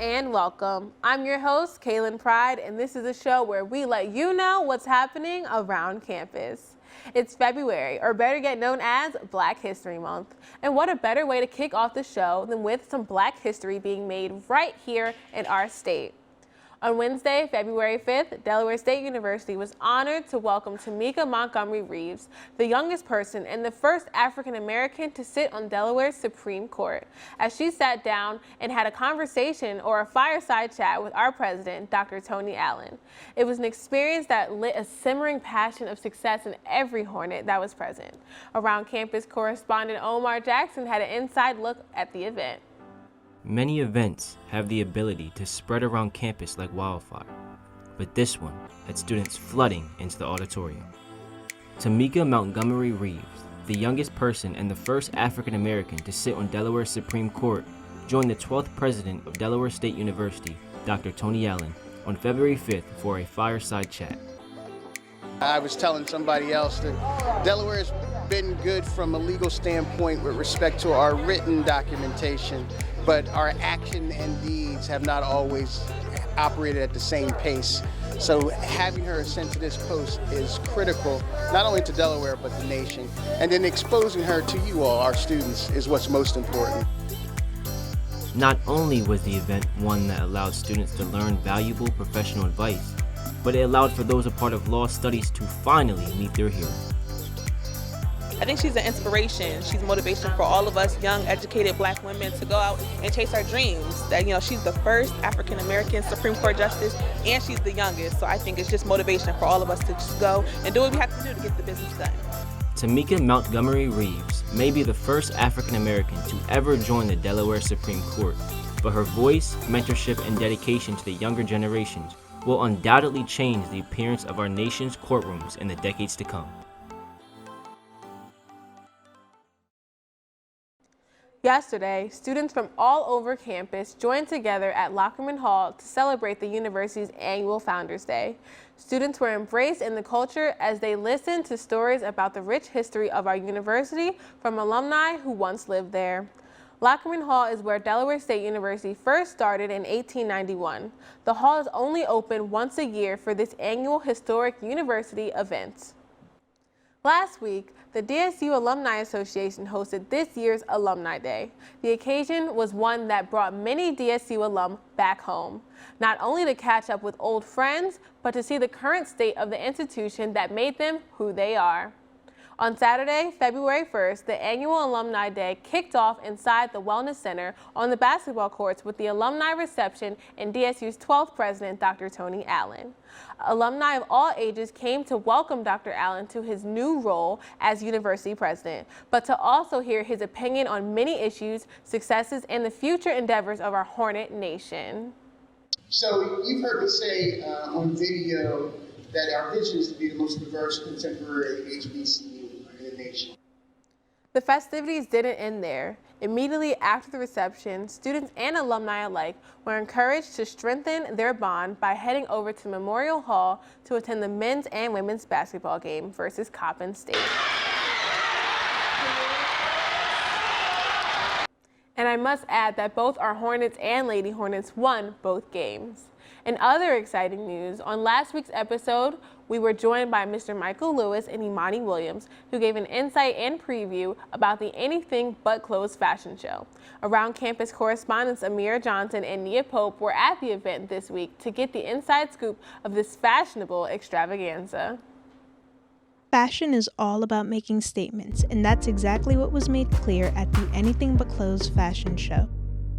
and welcome. I'm your host, Kaylin Pride, and this is a show where we let you know what's happening around campus. It's February, or better yet known as Black History Month. And what a better way to kick off the show than with some Black history being made right here in our state. On Wednesday, February 5th, Delaware State University was honored to welcome Tamika Montgomery Reeves, the youngest person and the first African American to sit on Delaware's Supreme Court, as she sat down and had a conversation or a fireside chat with our president, Dr. Tony Allen. It was an experience that lit a simmering passion of success in every Hornet that was present. Around campus correspondent Omar Jackson had an inside look at the event. Many events have the ability to spread around campus like wildfire, but this one had students flooding into the auditorium. Tamika Montgomery Reeves, the youngest person and the first African American to sit on Delaware's Supreme Court, joined the 12th president of Delaware State University, Dr. Tony Allen, on February 5th for a fireside chat. I was telling somebody else that Delaware's been good from a legal standpoint with respect to our written documentation, but our action and deeds have not always operated at the same pace. So having her ascend to this post is critical, not only to Delaware, but the nation. And then exposing her to you all, our students, is what's most important. Not only was the event one that allowed students to learn valuable professional advice, but it allowed for those a part of law studies to finally meet their hero. I think she's an inspiration. She's motivation for all of us young, educated Black women to go out and chase our dreams. That, she's the first African American Supreme Court justice, and she's the youngest. So I think it's just motivation for all of us to just go and do what we have to do to get the business done. Tamika Montgomery Reeves may be the first African American to ever join the Delaware Supreme Court, but her voice, mentorship, and dedication to the younger generations will undoubtedly change the appearance of our nation's courtrooms in the decades to come. Yesterday, students from all over campus joined together at Loockerman Hall to celebrate the university's annual Founders Day. Students were embraced in the culture as they listened to stories about the rich history of our university from alumni who once lived there. Loockerman Hall is where Delaware State University first started in 1891. The hall is only open once a year for this annual historic university event. Last week, the DSU Alumni Association hosted this year's Alumni Day. The occasion was one that brought many DSU alum back home, not only to catch up with old friends, but to see the current state of the institution that made them who they are. On Saturday, February 1st, the annual Alumni Day kicked off inside the Wellness Center on the basketball courts with the alumni reception and DSU's 12th president, Dr. Tony Allen. Alumni of all ages came to welcome Dr. Allen to his new role as university president, but to also hear his opinion on many issues, successes, and the future endeavors of our Hornet Nation. So you've heard me say on video that our vision is to be the most diverse contemporary HBCU in the nation. The festivities didn't end there. Immediately after the reception, students and alumni alike were encouraged to strengthen their bond by heading over to Memorial Hall to attend the men's and women's basketball game versus Coppin State. And I must add that both our Hornets and Lady Hornets won both games. In other exciting news, on last week's episode, we were joined by Mr. Michael Lewis and Imani Williams, who gave an insight and preview about the Anything But Clothes fashion show. Around campus correspondents Amira Johnson and Nia Pope were at the event this week to get the inside scoop of this fashionable extravaganza. Fashion is all about making statements, and that's exactly what was made clear at the Anything But Clothes fashion show.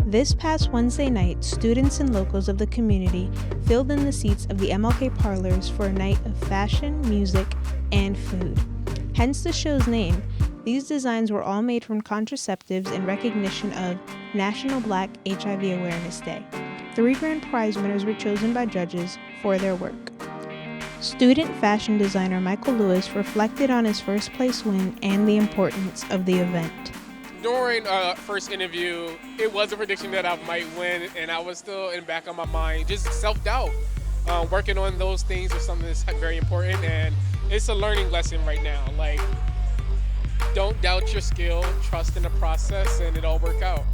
This past Wednesday night, students and locals of the community filled in the seats of the MLK parlors for a night of fashion, music, and food. Hence the show's name. These designs were all made from contraceptives in recognition of National Black HIV Awareness Day. 3 grand prize winners were chosen by judges for their work. Student fashion designer Michael Lewis reflected on his first place win and the importance of the event. During first interview, it was a prediction that I might win, and I was still in the back of my mind, just self-doubt. Working on those things is something that's very important, and it's a learning lesson right now. Like, don't doubt your skill, trust in the process, and it'll all work out.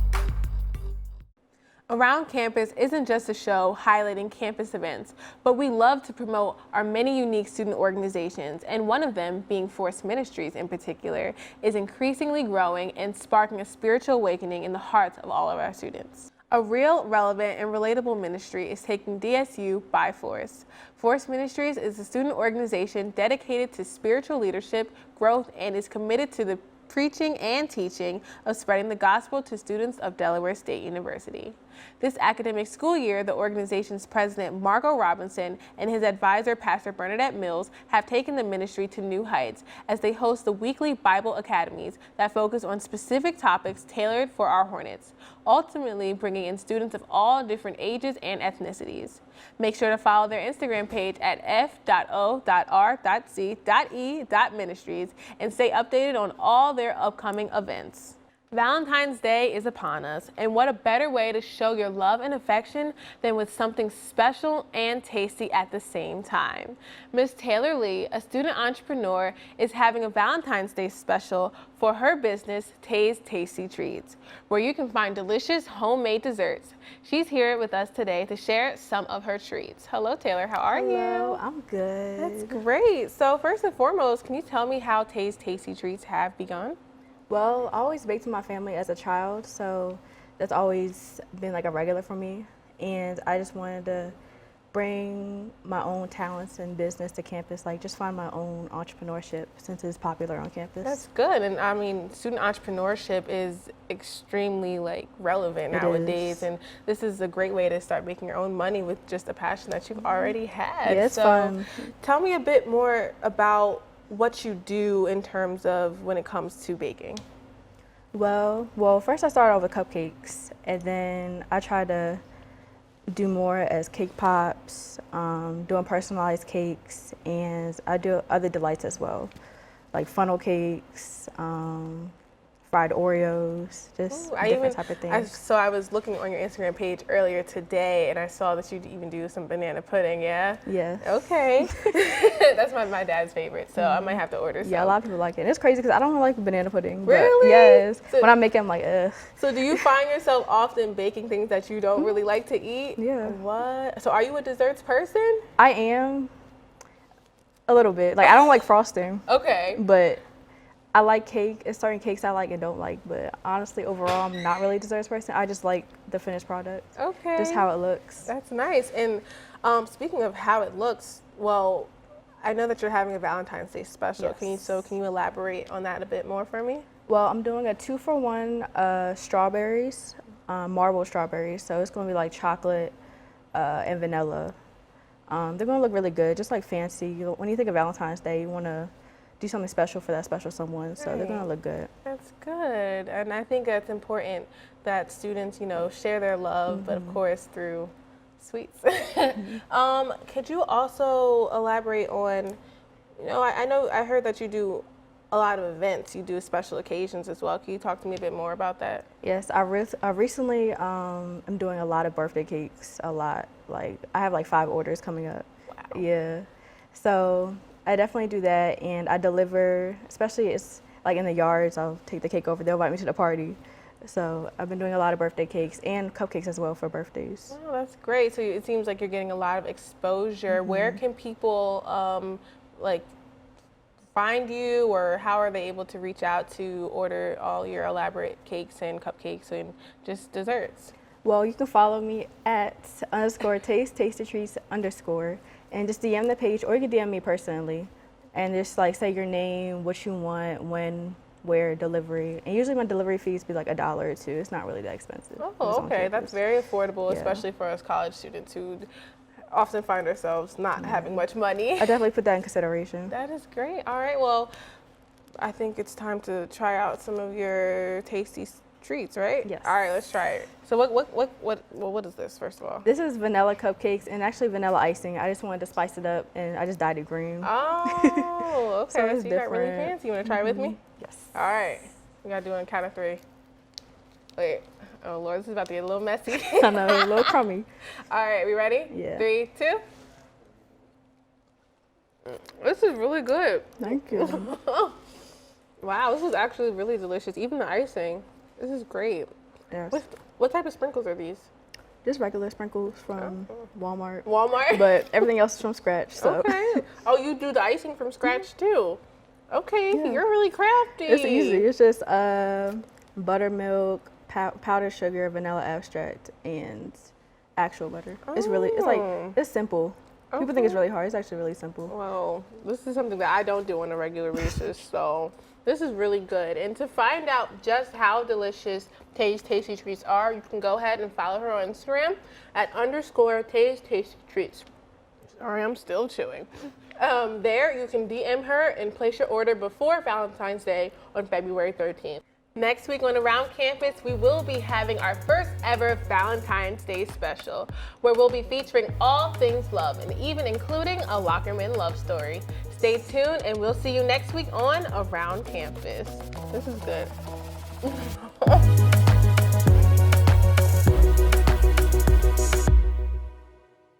Around Campus isn't just a show highlighting campus events, but we love to promote our many unique student organizations, and one of them, being F.O.R.C.E Ministries in particular, is increasingly growing and sparking a spiritual awakening in the hearts of all of our students. A real, relevant, and relatable ministry is taking DSU by force. F.O.R.C.E Ministries is a student organization dedicated to spiritual leadership, growth, and is committed to the preaching and teaching of spreading the gospel to students of Delaware State University. This academic school year, the organization's president, Margot Robinson, and his advisor, Pastor Bernadette Mills, have taken the ministry to new heights as they host the weekly Bible academies that focus on specific topics tailored for our Hornets, ultimately bringing in students of all different ages and ethnicities. Make sure to follow their Instagram page at f.o.r.c.e.ministries and stay updated on all their upcoming events. Valentine's Day is upon us, and what a better way to show your love and affection than with something special and tasty at the same time. Miss Taylor Lee, a student entrepreneur, is having a Valentine's Day special for her business, Tay's Tasty Treats, where you can find delicious homemade desserts. She's here with us today to share some of her treats. Hello, Taylor. How are you? Hello, I'm good. That's great. So first and foremost, can you tell me how Tay's Tasty Treats have begun? Well, I always baked with my family as a child, so that's always been like a regular for me. And I just wanted to bring my own talents and business to campus, like just find my own entrepreneurship since it's popular on campus. That's good. And I mean, student entrepreneurship is extremely relevant nowadays. And this is a great way to start making your own money with just a passion that you've already had. Yeah, it's fun. Tell me a bit more about what you do in terms of when it comes to baking. Well, first I started off with cupcakes, and then I tried to do more as cake pops, doing personalized cakes, and I do other delights as well, like funnel cakes, fried Oreos, just different type of things. So I was looking on your Instagram page earlier today, and I saw that you even do some banana pudding, yeah? Yeah. Okay. That's my dad's favorite, so I might have to order some. Yeah, a lot of people like it. And it's crazy because I don't like banana pudding. Really? But yes. So, when I make it, I'm like, ugh. So do you find yourself often baking things that you don't really like to eat? Yeah. What? So are you a desserts person? I am a little bit. Like, I don't like frosting. Okay. But I like cake. It's certain cakes I like and don't like. But honestly, overall, I'm not really a desserts person. I just like the finished product. Okay. Just how it looks. That's nice. And speaking of how it looks, well, I know that you're having a Valentine's Day special. Yes. Can you elaborate on that a bit more for me? Well, I'm doing a 2-for-1 strawberries, marble strawberries. So it's going to be like chocolate and vanilla. They're going to look really good, just like fancy. When you think of Valentine's Day, you want to do something special for that special someone. So they're going to look good. That's good. And I think that's important that students, share their love, but of course through sweets. Could you also elaborate on, I heard that you do a lot of events. You do special occasions as well. Can you talk to me a bit more about that? Yes, I recently am doing a lot of birthday cakes, a lot. Like, I have like 5 orders coming up. Wow. Yeah. So I definitely do that, and I deliver, especially it's like in the yards, I'll take the cake over, they'll invite me to the party. So I've been doing a lot of birthday cakes and cupcakes as well for birthdays. Oh, that's great. So it seems like you're getting a lot of exposure. Where can people find you, or how are they able to reach out to order all your elaborate cakes and cupcakes and just desserts? Well, you can follow me at _tasty treats _ and just DM the page, or you can DM me personally and just say your name, what you want, when, where, delivery. And usually my delivery fees be like $1 or $2. It's not really that expensive. Oh, okay. That's very affordable, especially for us college students who often find ourselves not having much money. I definitely put that in consideration. That is great. All right. Well, I think it's time to try out some of your tasty treats, right? Yes. All right, let's try it. So what is this, first of all? This is vanilla cupcakes and actually vanilla icing. I just wanted to spice it up, and I just dyed it green. Oh, okay. So it's you got really different. fancy. You want to try it with me? Yes. All right. We got to do it on count of 3. Wait. Oh, Lord, this is about to get a little messy. I know, a little crummy. All right, we ready? Yeah. 3, 2. This is really good. Thank you. Wow, this is actually really delicious. Even the icing. This is great. Yes. What type of sprinkles are these? Just regular sprinkles from Walmart. Walmart? But everything else is from scratch. So. Okay. Oh, you do the icing from scratch too? Okay, Yeah. You're really crafty. It's easy. It's just buttermilk, powdered sugar, vanilla extract, and actual butter. It's really, it's simple. People think it's really hard. It's actually really simple. Well, this is something that I don't do on a regular basis, so this is really good. And to find out just how delicious Tay's Tasty Treats are, you can go ahead and follow her on Instagram at _Tay's Tasty Treats. Sorry, I'm still chewing. There, you can DM her and place your order before Valentine's Day on February 13th. Next week on Around Campus, we will be having our first ever Valentine's Day special, where we'll be featuring all things love and even including a Loockerman love story. Stay tuned and we'll see you next week on Around Campus. This is good.